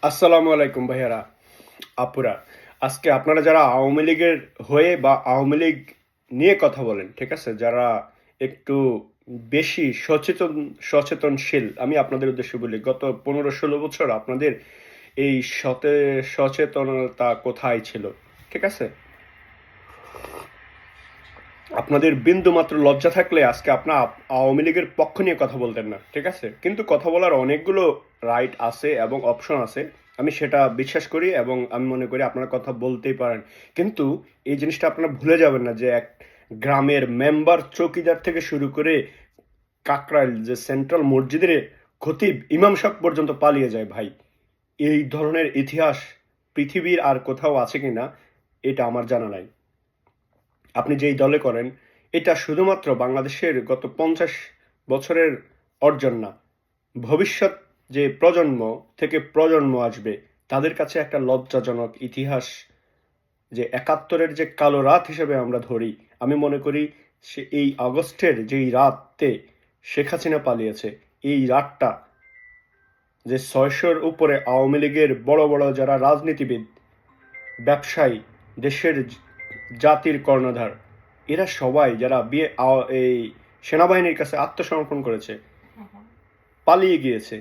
আসসালামু আলাইকুম ভাইয়ারা, আপুরা। আজকে আপনারা যারা আওয়ামী লীগের হয়ে বা আওয়ামী লীগ নিয়ে কথা বলেন, ঠিক আছে? যারা একটু বেশি সচেতনশীল, আমি আপনাদের উদ্দেশ্যে বলি, গত 15-16 বছর আপনাদের এই সচেতনতা কোথায় ছিল? ঠিক আছে? আপনাদের বিন্দুমাত্র লজ্জা থাকলে আজকে আপনার আওয়ামী লীগের পক্ষ নিয়ে কথা বলতেন না, ঠিক আছে? কিন্তু কথা বলার অনেকগুলো রাইট আছে এবং অপশন আছে। আমি সেটা বিশ্বাস করি এবং আমি মনে করি আপনারা কথা বলতেই পারেন। কিন্তু এই জিনিসটা আপনারা ভুলে যাবেন না যে এক গ্রামের মেম্বার চৌকিদার থেকে শুরু করে কাকরাইল যে সেন্ট্রাল মসজিদের খতিব ইমাম সাহেব পর্যন্ত পালিয়ে যায় ভাই। এই ধরনের ইতিহাস পৃথিবীর আর কোথাও আছে কিনা এটা আমার জানা নাই। আপনি যেই দলে করেন, এটা শুধুমাত্র বাংলাদেশের গত 50 বছরের অর্জন না। ভবিষ্যৎ যে প্রজন্ম থেকে প্রজন্ম আসবে, তাদের কাছে একটা লজ্জাজনক ইতিহাস, যে ৭১-এর যে কালো রাত হিসেবে আমরা ধরি। আমি মনে করি সে এই আগস্টের যেই রাতে শেখ হাসিনা পালিয়েছে, এই রাতটা যে ৬০০-র উপরে আওয়ামী লীগের বড় বড় যারা রাজনীতিবিদ, ব্যবসায়ী, দেশের জাতির কর্ণধার, এরা সবাই যারা এই সেনাবাহিনীর কাছে আত্মসমর্পণ করেছে, পালিয়ে গিয়েছে,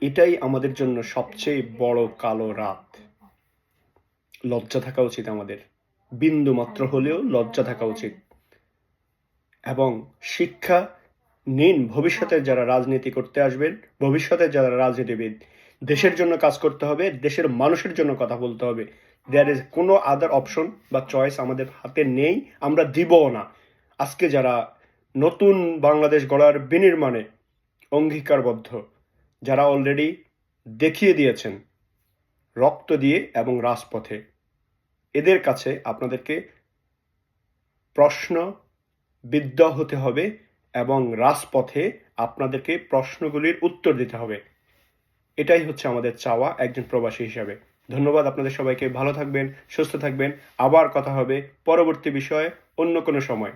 এটাই আমাদের জন্য সবচেয়ে বড় কালো রাত। লজ্জা থাকা উচিত আমাদের, বিন্দু মাত্র হলেও লজ্জা থাকা উচিত। এবং শিক্ষা নিন, ভবিষ্যতে যারা রাজনীতি করতে আসবেন, ভবিষ্যতে যারা রাজনীতিবিদ, দেশের জন্য কাজ করতে হবে, দেশের মানুষের জন্য কথা বলতে হবে। দেয়ার ইজ কোনো আদার অপশন বা চয়েস আমাদের হাতে নেই, আমরা দিবও না। আজকে যারা নতুন বাংলাদেশ গড়ার বিনির্মাণে অঙ্গীকারবদ্ধ, যারা অলরেডি দেখিয়ে দিয়েছেন রক্ত দিয়ে এবং রাজপথে, এদের কাছে আপনাদেরকে প্রশ্নবিদ্ধ হতে হবে এবং রাজপথে আপনাদেরকে প্রশ্নগুলির উত্তর দিতে হবে। এটাই হচ্ছে আমাদের চাওয়া একজন প্রবাসী হিসাবে। ধন্যবাদ আপনাদের সবাইকে। ভালো থাকবেন, সুস্থ থাকবেন। আবার কথা হবে পরবর্তী বিষয়ে অন্য কোনো সময়।